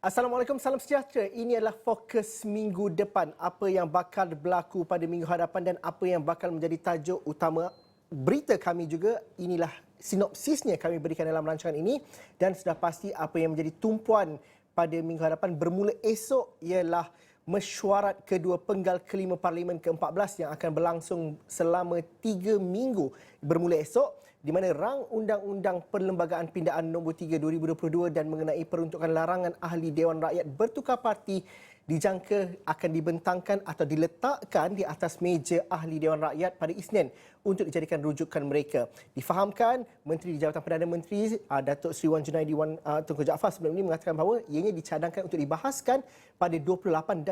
Assalamualaikum, salam sejahtera. Ini adalah fokus minggu depan. Apa yang bakal berlaku pada minggu hadapan dan apa yang bakal menjadi tajuk utama berita kami juga. Inilah sinopsisnya kami berikan dalam rancangan ini. Dan sudah pasti apa yang menjadi tumpuan pada minggu hadapan bermula esok ialah mesyuarat kedua penggal kelima Parlimen ke-14 yang akan berlangsung selama 3 minggu bermula esok, di mana rang Undang-Undang Perlembagaan Pindaan nombor 3 2022 dan mengenai peruntukan larangan ahli Dewan Rakyat bertukar parti dijangka akan dibentangkan atau diletakkan di atas meja ahli Dewan Rakyat pada Isnin untuk dijadikan rujukan mereka. Difahamkan Menteri di Jabatan Perdana Menteri Datuk Seri Wan Junaidi Tunku Jaafar sebelum ini mengatakan bahawa ianya dicadangkan untuk dibahaskan pada 27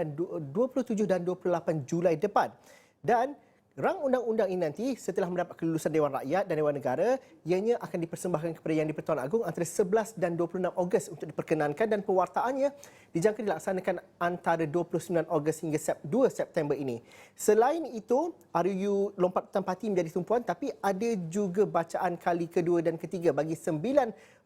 dan 28 Julai depan. Dan rang undang-undang ini nanti setelah mendapat kelulusan Dewan Rakyat dan Dewan Negara, ianya akan dipersembahkan kepada Yang di-Pertuan Agong antara 11 dan 26 Ogos untuk diperkenankan dan pewartaannya dijangka dilaksanakan antara 29 Ogos hingga 2 September ini. Selain itu, RUU Lompatan Parti menjadi tumpuan tapi ada juga bacaan kali kedua dan ketiga bagi 9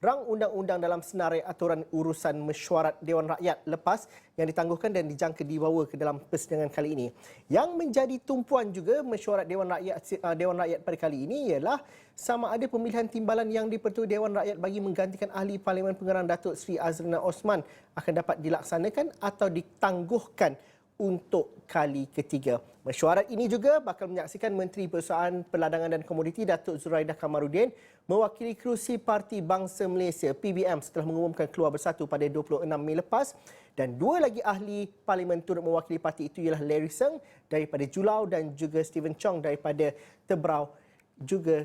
rang undang-undang dalam senarai aturan urusan mesyuarat Dewan Rakyat lepas yang ditangguhkan dan dijangka dibawa ke dalam persidangan kali ini. Yang menjadi tumpuan juga mesyuarat Dewan Rakyat pada kali ini ialah sama ada pemilihan timbalan Yang di-Pertua Dewan Rakyat bagi menggantikan ahli Parlimen Pengarang Datuk Seri Azrina Osman akan dapat dilaksanakan atau ditangguhkan untuk kali ketiga. Mesyuarat ini juga bakal menyaksikan Menteri Perusahaan Perladangan dan Komoditi Datuk Zuraidah Kamaruddin mewakili kerusi Parti Bangsa Malaysia PBM setelah mengumumkan keluar bersatu pada 26 Mei lepas, dan dua lagi ahli parlimen turut mewakili parti itu ialah Larry Seng daripada Julau dan juga Stephen Chong daripada Tebrau juga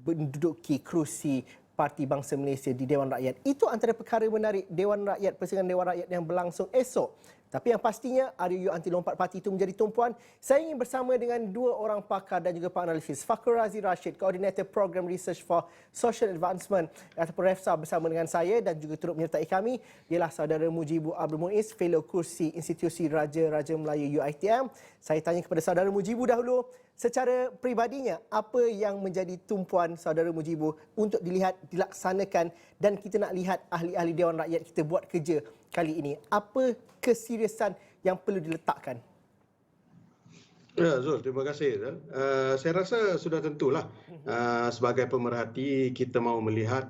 menduduki kerusi Parti Bangsa Malaysia di Dewan Rakyat. Itu antara perkara menarik Dewan Rakyat, persidangan Dewan Rakyat yang berlangsung esok. Tapi yang pastinya RUU Anti Lompat Parti itu menjadi tumpuan. Saya ingin bersama dengan dua orang pakar dan juga penganalisis. Fakhur Razi Rashid, Koordinator Program Research for Social Advancement ataupun REFSA bersama dengan saya, dan juga turut menyertai kami ialah saudara Mujibu Abdul Muiz, Fellow Kursi Institusi Raja-Raja Melayu UiTM. Saya tanya kepada saudara Mujibu dahulu, secara peribadinya, apa yang menjadi tumpuan saudara Mujibu untuk dilihat, dilaksanakan dan kita nak lihat ahli-ahli Dewan Rakyat kita buat kerja kali ini? Apa keseriusan yang perlu diletakkan? Ya, Zul, terima kasih. Saya rasa sudah tentulah sebagai pemerhati kita mahu melihat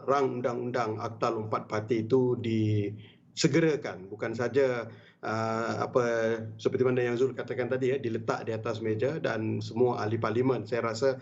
rang undang-undang Akta Lompat Parti itu disegerakan, bukan saja seperti mana yang Zul katakan tadi, diletak di atas meja dan semua ahli parlimen. Saya rasa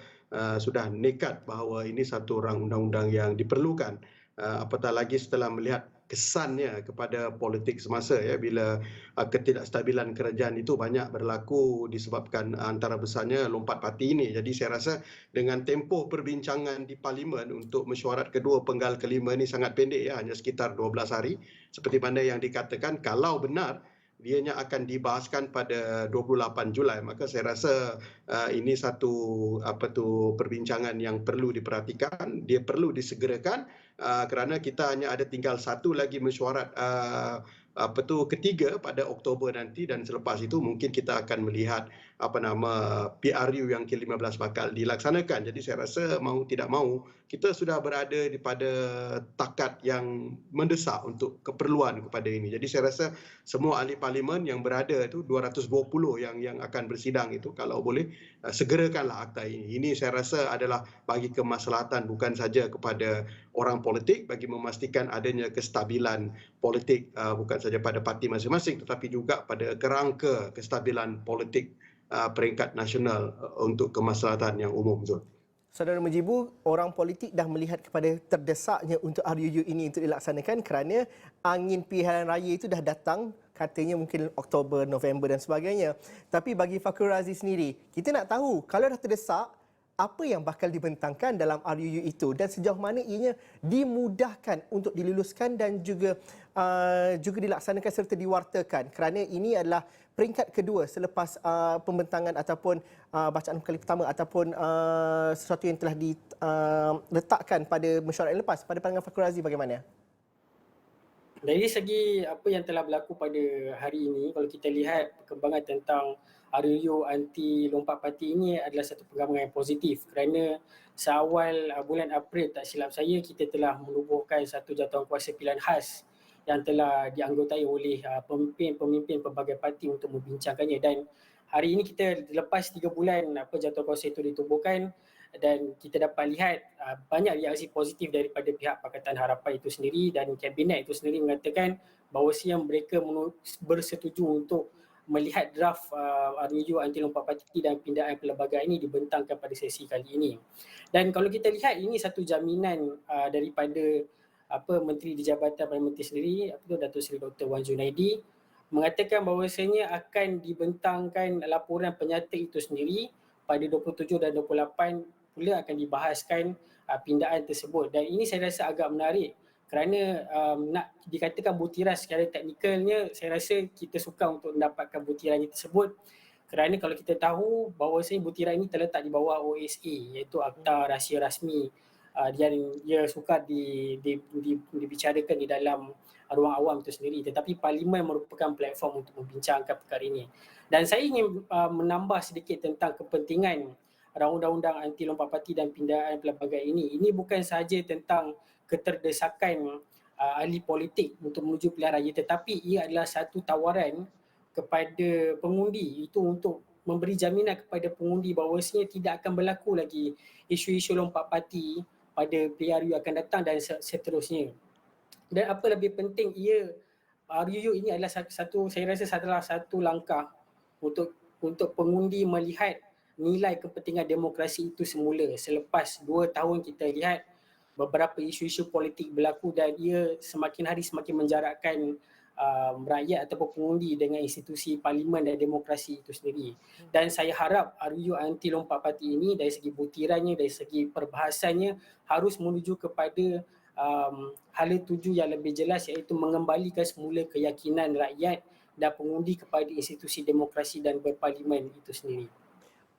sudah nekat bahawa ini satu rang undang-undang yang diperlukan, apatah lagi setelah melihat kesannya kepada politik semasa, bila ketidakstabilan kerajaan itu banyak berlaku disebabkan antara besarnya lompat parti ini. Jadi saya rasa dengan tempoh perbincangan di parlimen untuk mesyuarat kedua penggal kelima ini sangat pendek, hanya sekitar 12 hari. Seperti mana yang dikatakan, kalau benar dianya akan dibahaskan pada 28 Julai, maka saya rasa ini satu perbincangan yang perlu diperhatikan, dia perlu disegerakan, kerana kita hanya ada tinggal satu lagi mesyuarat ketiga pada Oktober nanti, dan selepas itu mungkin kita akan melihat PRU yang ke-15 bakal dilaksanakan. Jadi saya rasa mau tidak mau kita sudah berada pada takat yang mendesak untuk keperluan kepada ini. Jadi saya rasa semua ahli parlimen yang berada itu 220 yang akan bersidang itu, kalau boleh segerakanlah akta ini. Ini saya rasa adalah bagi kemaslahatan bukan saja kepada orang politik, bagi memastikan adanya kestabilan politik bukan saja pada parti masing-masing tetapi juga pada kerangka kestabilan politik peringkat nasional untuk kemaslahatan yang umum. Zul. Saudara Mujibu, orang politik dah melihat kepada terdesaknya untuk RUU ini untuk dilaksanakan kerana angin pilihan raya itu dah datang, katanya mungkin Oktober, November dan sebagainya. Tapi bagi Fakhur Razi sendiri, kita nak tahu kalau dah terdesak, apa yang bakal dibentangkan dalam RUU itu dan sejauh mana ianya dimudahkan untuk diluluskan dan juga dilaksanakan serta diwartakan, kerana ini adalah peringkat kedua selepas pembentangan ataupun bacaan kali pertama ataupun sesuatu yang telah diletakkan pada mesyuarat yang lepas. Pada pandangan Fakhur Razi bagaimana? Dari segi apa yang telah berlaku pada hari ini, kalau kita lihat perkembangan tentang RUU Anti Lompat Parti ini adalah satu perkembangan yang positif, kerana seawal bulan April tak silap saya, kita telah menubuhkan satu jadualkuasa pilihan khas yang telah dianggotai oleh pemimpin-pemimpin pelbagai parti untuk membincangkannya. Dan hari ini kita lepas 3 bulan jadual kuasa itu ditubuhkan, dan kita dapat lihat banyak reaksi positif daripada pihak Pakatan Harapan itu sendiri, dan kabinet itu sendiri mengatakan bahawasanya mereka bersetuju untuk melihat draft RUU anti lompat parti dan pindaan pelbagai ini dibentangkan pada sesi kali ini. Dan kalau kita lihat, ini satu jaminan daripada Menteri di Jabatan Perdana Menteri sendiri, Datuk Seri Dr. Wan Junaidi, mengatakan bahawasanya akan dibentangkan laporan penyata itu sendiri pada 27 dan 28 pula akan dibahaskan pindaan tersebut. Dan ini saya rasa agak menarik kerana nak dikatakan butiran secara teknikalnya, saya rasa kita suka untuk mendapatkan butiran tersebut, kerana kalau kita tahu bahawasanya butiran ini terletak di bawah OSA, iaitu Akta Rahsia Rasmi yang dia sukar dibicarakan di dalam ruang awam itu sendiri, tetapi Parlimen merupakan platform untuk membincangkan perkara ini. Dan saya ingin menambah sedikit tentang kepentingan undang-undang anti lompat parti dan pindaan pelbagai ini. Ini bukan sahaja tentang keterdesakan ahli politik untuk menuju pilihan raya, tetapi ia adalah satu tawaran kepada pengundi, itu untuk memberi jaminan kepada pengundi bahawasanya tidak akan berlaku lagi isu-isu lompat parti pada pilihan raya akan datang dan seterusnya. Dan apa lebih penting, RUU ini adalah saya rasa adalah satu langkah untuk pengundi melihat nilai kepentingan demokrasi itu semula. Selepas 2 tahun kita lihat beberapa isu-isu politik berlaku dan ia semakin hari semakin menjarakkan rakyat ataupun pengundi dengan institusi parlimen dan demokrasi itu sendiri. Dan saya harap RUU anti lompat parti ini dari segi butirannya, dari segi perbahasannya harus menuju kepada hala tuju yang lebih jelas, iaitu mengembalikan semula keyakinan rakyat dan pengundi kepada institusi demokrasi dan berparlimen itu sendiri.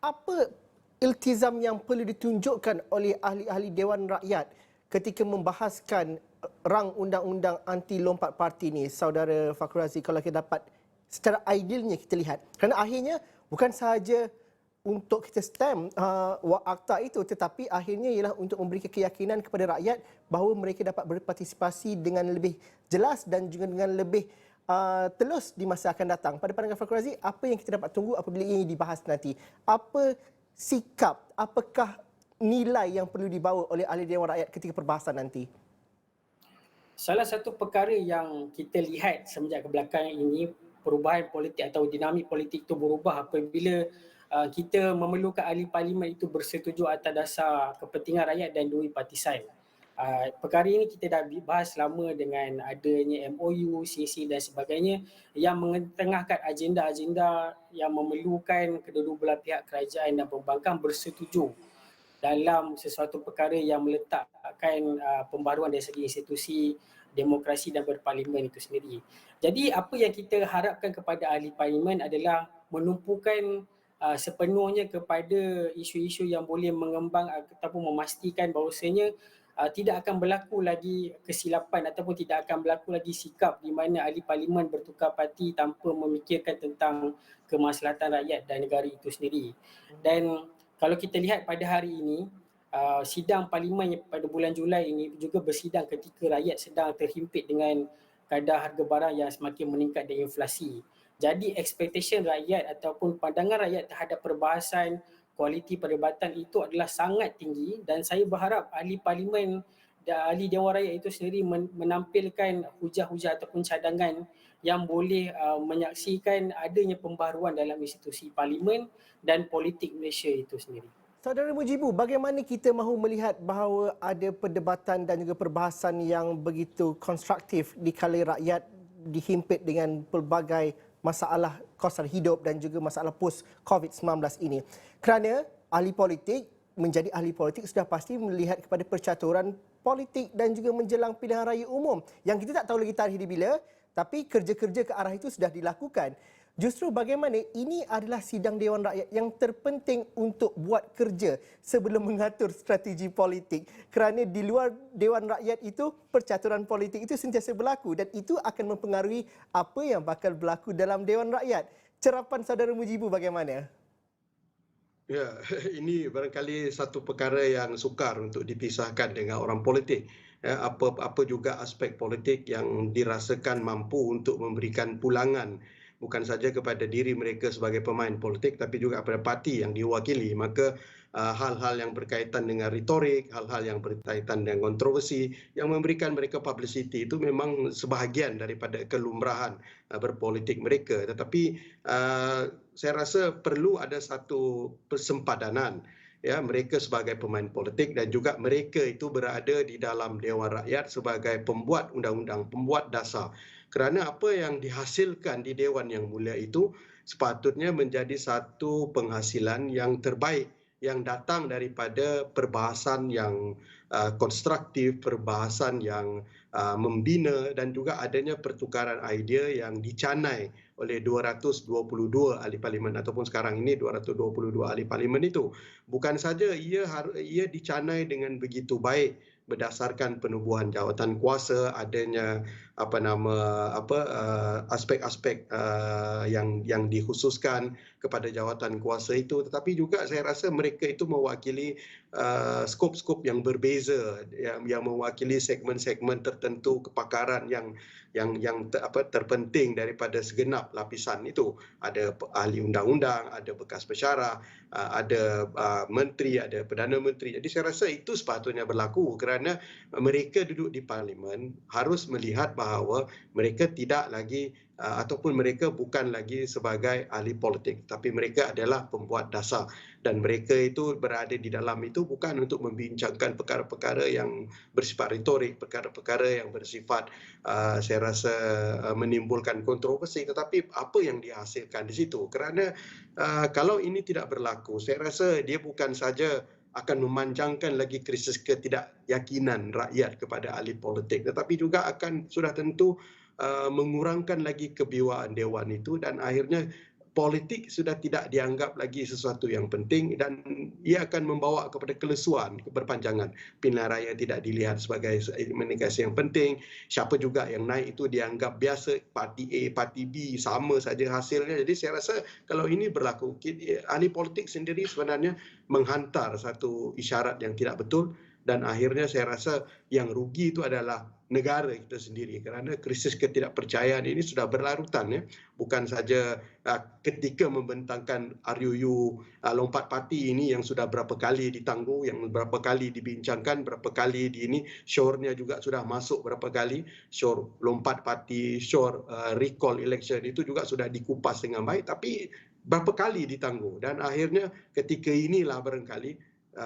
Apa iltizam yang perlu ditunjukkan oleh ahli-ahli Dewan Rakyat ketika membahaskan rang undang-undang anti lompat parti ni, Saudara Fakhrul Razi, kalau kita dapat secara idealnya kita lihat? Kerana akhirnya bukan sahaja untuk kita stamp akta itu, tetapi akhirnya ialah untuk memberikan keyakinan kepada rakyat bahawa mereka dapat berpartisipasi dengan lebih jelas dan juga dengan lebih telus di masa akan datang. Pada pandangan Fakhrul Razi, apa yang kita dapat tunggu apabila ini dibahas nanti? Apa sikap, apakah nilai yang perlu dibawa oleh ahli Dewan Rakyat ketika perbahasan nanti? Salah satu perkara yang kita lihat semenjak kebelakangan ini, perubahan politik atau dinamik politik itu berubah apabila kita memerlukan ahli parlimen itu bersetuju atas dasar kepentingan rakyat dan dui partisan. Perkara ini kita dah bahas lama dengan adanya MOU, CC dan sebagainya yang mengetengahkan agenda-agenda yang memerlukan kedua-dua belah pihak kerajaan dan perbankan bersetuju dalam sesuatu perkara yang meletakkan pembaruan dari segi institusi demokrasi dan berparlimen itu sendiri. Jadi apa yang kita harapkan kepada ahli parlimen adalah menumpukan sepenuhnya kepada isu-isu yang boleh mengembang ataupun memastikan bahawasanya tidak akan berlaku lagi kesilapan ataupun tidak akan berlaku lagi sikap di mana ahli parlimen bertukar parti tanpa memikirkan tentang kemaslahatan rakyat dan negara itu sendiri. Dan kalau kita lihat pada hari ini, sidang parlimen pada bulan Julai ini juga bersidang ketika rakyat sedang terhimpit dengan kadar harga barang yang semakin meningkat dan inflasi. Jadi expectation rakyat ataupun pandangan rakyat terhadap perbahasan kualiti perdebatan itu adalah sangat tinggi, dan saya berharap ahli parlimen dan ahli Dewan Rakyat itu sendiri menampilkan hujah-hujah ataupun cadangan yang boleh menyaksikan adanya pembaharuan dalam institusi parlimen dan politik Malaysia itu sendiri. Saudara Mujibu, bagaimana kita mahu melihat bahawa ada perdebatan dan juga perbahasan yang begitu konstruktif di kala rakyat dihimpit dengan pelbagai masalah kos hidup dan juga masalah post COVID-19 ini? Kerana ahli politik menjadi ahli politik sudah pasti melihat kepada percaturan politik dan juga menjelang pilihan raya umum yang kita tak tahu lagi tarikh di bila, tapi kerja-kerja ke arah itu sudah dilakukan. Justru bagaimana ini adalah sidang Dewan Rakyat yang terpenting untuk buat kerja sebelum mengatur strategi politik. Kerana di luar Dewan Rakyat itu, percaturan politik itu sentiasa berlaku dan itu akan mempengaruhi apa yang bakal berlaku dalam Dewan Rakyat. Cerapan Saudara Mujibu bagaimana? Ya, ini barangkali satu perkara yang sukar untuk dipisahkan dengan orang politik. apa juga aspek politik yang dirasakan mampu untuk memberikan pulangan bukan saja kepada diri mereka sebagai pemain politik tapi juga kepada parti yang diwakili. Maka hal-hal yang berkaitan dengan retorik, hal-hal yang berkaitan dengan kontroversi yang memberikan mereka publicity itu memang sebahagian daripada kelumrahan berpolitik mereka. Tetapi saya rasa perlu ada satu persempadanan, ya, mereka sebagai pemain politik dan juga mereka itu berada di dalam Dewan Rakyat sebagai pembuat undang-undang, pembuat dasar. Kerana apa yang dihasilkan di Dewan yang mulia itu sepatutnya menjadi satu penghasilan yang terbaik yang datang daripada perbahasan yang konstruktif, perbahasan yang membina dan juga adanya pertukaran idea yang dicanai oleh 222 ahli parlimen ataupun sekarang ini 222 ahli parlimen itu. Bukan saja ia dicanai dengan begitu baik berdasarkan penubuhan jawatan kuasa, adanya aspek-aspek yang dikhususkan kepada jawatan kuasa itu, tetapi juga saya rasa mereka itu mewakili skop-skop yang berbeza, yang mewakili segmen-segmen tertentu kepakaran yang terpenting daripada segenap lapisan itu. Ada ahli undang-undang, ada bekas pensyarah, ada menteri, ada perdana menteri. Jadi saya rasa itu sepatutnya berlaku kerana mereka duduk di parlimen harus melihat bahawa mereka tidak lagi ataupun mereka bukan lagi sebagai ahli politik, tapi mereka adalah pembuat dasar dan mereka itu berada di dalam itu bukan untuk membincangkan perkara-perkara yang bersifat retorik, perkara-perkara yang bersifat saya rasa menimbulkan kontroversi, tetapi apa yang dihasilkan di situ. Kerana kalau ini tidak berlaku, saya rasa dia bukan saja akan memanjangkan lagi krisis ketidakyakinan rakyat kepada ahli politik, tetapi juga akan sudah tentu mengurangkan lagi kebiawaan Dewan itu dan akhirnya politik sudah tidak dianggap lagi sesuatu yang penting dan ia akan membawa kepada kelesuan berpanjangan. Pilihan raya tidak dilihat sebagai komunikasi yang penting. Siapa juga yang naik itu dianggap biasa, parti A, parti B sama saja hasilnya. Jadi saya rasa kalau ini berlaku, ahli politik sendiri sebenarnya menghantar satu isyarat yang tidak betul dan akhirnya saya rasa yang rugi itu adalah negara kita sendiri kerana krisis ketidakpercayaan ini sudah berlarutan, ya. Bukan saja ketika membentangkan RUU lompat parti ini yang sudah berapa kali ditangguh, yang berapa kali dibincangkan, berapa kali di ini syornya juga sudah masuk berapa kali, syor lompat parti, syor recall election itu juga sudah dikupas dengan baik tapi berapa kali ditangguh dan akhirnya ketika inilah barangkali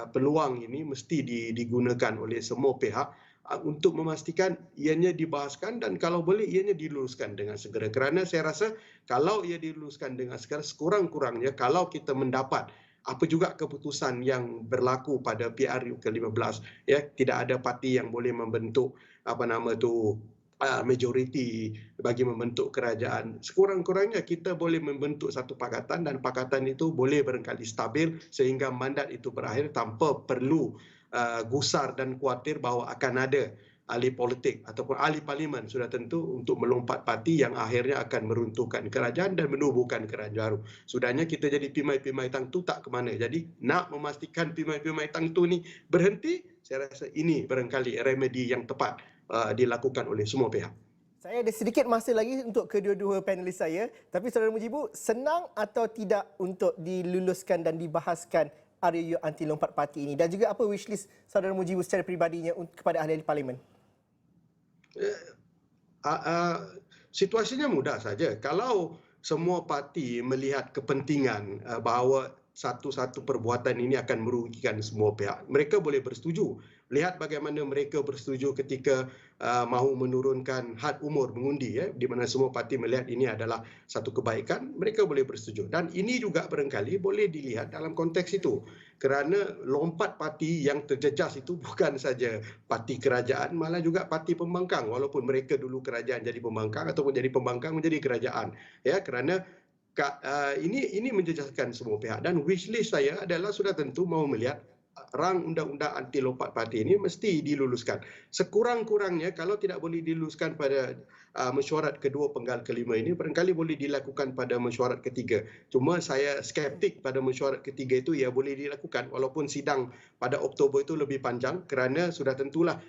peluang ini mesti digunakan oleh semua pihak untuk memastikan ianya dibahaskan dan kalau boleh ianya diluluskan dengan segera. Kerana saya rasa kalau ia diluluskan dengan segera, sekurang-kurangnya kalau kita mendapat apa juga keputusan yang berlaku pada PRU ke-15, ya, tidak ada parti yang boleh membentuk majoriti bagi membentuk kerajaan. Sekurang-kurangnya kita boleh membentuk satu pakatan dan pakatan itu boleh barangkali stabil sehingga mandat itu berakhir tanpa perlu gusar dan khawatir bahawa akan ada ahli politik ataupun ahli parlimen sudah tentu untuk melompat parti yang akhirnya akan meruntuhkan kerajaan dan menubuhkan kerajaan baru. Sudahnya kita jadi pimai-pimai tang tu tak ke mana. Jadi nak memastikan pimai-pimai tang tu ni berhenti, saya rasa ini barangkali remedi yang tepat dilakukan oleh semua pihak. Saya ada sedikit masa lagi untuk kedua-dua panelis saya, tapi Saudara Mujibu, senang atau tidak untuk diluluskan dan dibahaskan RUU anti lompat parti ini dan juga apa wishlist Saudara Mujibu secara peribadinya kepada ahli-ahli parlimen? Situasinya mudah saja. Kalau semua parti melihat kepentingan bahawa satu-satu perbuatan ini akan merugikan semua pihak, mereka boleh bersetuju. Lihat bagaimana mereka bersetuju ketika mahu menurunkan had umur mengundi, ya, di mana semua parti melihat ini adalah satu kebaikan, mereka boleh bersetuju. Dan ini juga barangkali boleh dilihat dalam konteks itu. Kerana lompat parti yang terjejas itu bukan saja parti kerajaan, malah juga parti pembangkang. Walaupun mereka dulu kerajaan jadi pembangkang ataupun jadi pembangkang menjadi kerajaan. Ya, kerana ini menjejaskan semua pihak dan wishlist saya adalah sudah tentu mahu melihat rang undang-undang anti lompat parti ini mesti diluluskan. Sekurang-kurangnya kalau tidak boleh diluluskan pada mesyuarat kedua penggal kelima ini, barangkali boleh dilakukan pada mesyuarat ketiga. Cuma saya skeptik pada mesyuarat ketiga itu ia boleh dilakukan walaupun sidang pada Oktober itu lebih panjang kerana sudah tentulah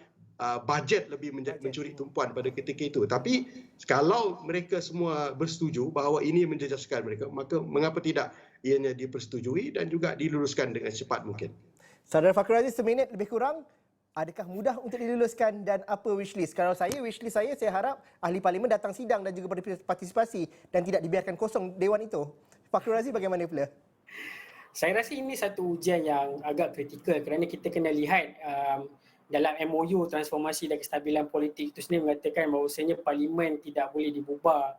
bajet lebih mencuri tumpuan pada ketika itu. Tapi kalau mereka semua bersetuju bahawa ini menjejaskan mereka, maka mengapa tidak ianya dipersetujui dan juga diluluskan dengan cepat mungkin. Saudara Fakhrul Aziz, seminit lebih kurang. Adakah mudah untuk diluluskan dan apa wishlist? Kalau wishlist saya harap ahli parlimen datang sidang dan juga berpartisipasi dan tidak dibiarkan kosong Dewan itu. Fakhrul Aziz bagaimana pula? Saya rasa ini satu ujian yang agak kritikal kerana kita kena lihat dalam MOU transformasi dan kestabilan politik itu sendiri mengatakan bahawasanya parlimen tidak boleh dibubar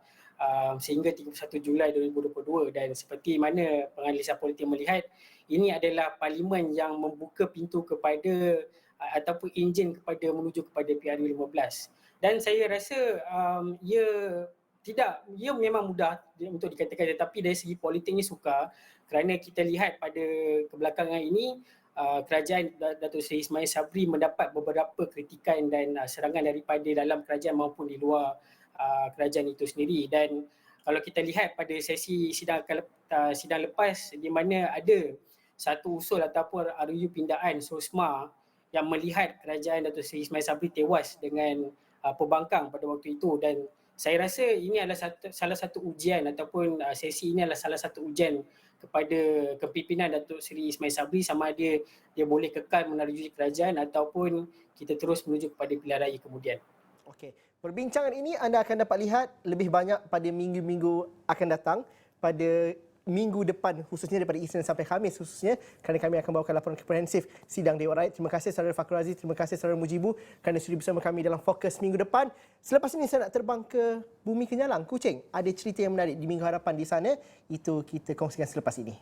sehingga 31 Julai 2022 dan seperti mana penganalisan politik melihat ini adalah parlimen yang membuka pintu kepada ataupun enjin kepada menuju kepada PRU 15 dan saya rasa ia memang mudah untuk dikatakan tetapi dari segi politik ni sukar kerana kita lihat pada kebelakangan ini kerajaan Datuk Seri Ismail Sabri mendapat beberapa kritikan dan serangan daripada dalam kerajaan maupun di luar kerajaan itu sendiri dan kalau kita lihat pada sesi sidang lepas di mana ada satu usul ataupun RU pindaan SOSMA yang melihat kerajaan Datuk Seri Ismail Sabri tewas dengan pembangkang pada waktu itu dan saya rasa ini adalah salah satu ujian ataupun sesi ini adalah salah satu ujian kepada kepimpinan Datuk Seri Ismail Sabri sama ada dia boleh kekal menerjui kerajaan ataupun kita terus menuju kepada pilihan raya kemudian. Okey, perbincangan ini anda akan dapat lihat lebih banyak pada minggu-minggu akan datang, pada minggu depan khususnya daripada Isnin sampai Khamis khususnya kerana kami akan bawakan laporan komprehensif sidang Dewan Rakyat. Terima kasih saudara Fakhrul Aziz, terima kasih saudara Mujibu kerana sudi bersama kami dalam Fokus minggu depan. Selepas ini saya nak terbang ke Bumi Kenyalang, Kuching. Ada cerita yang menarik di Minggu Harapan di sana, itu kita kongsikan selepas ini.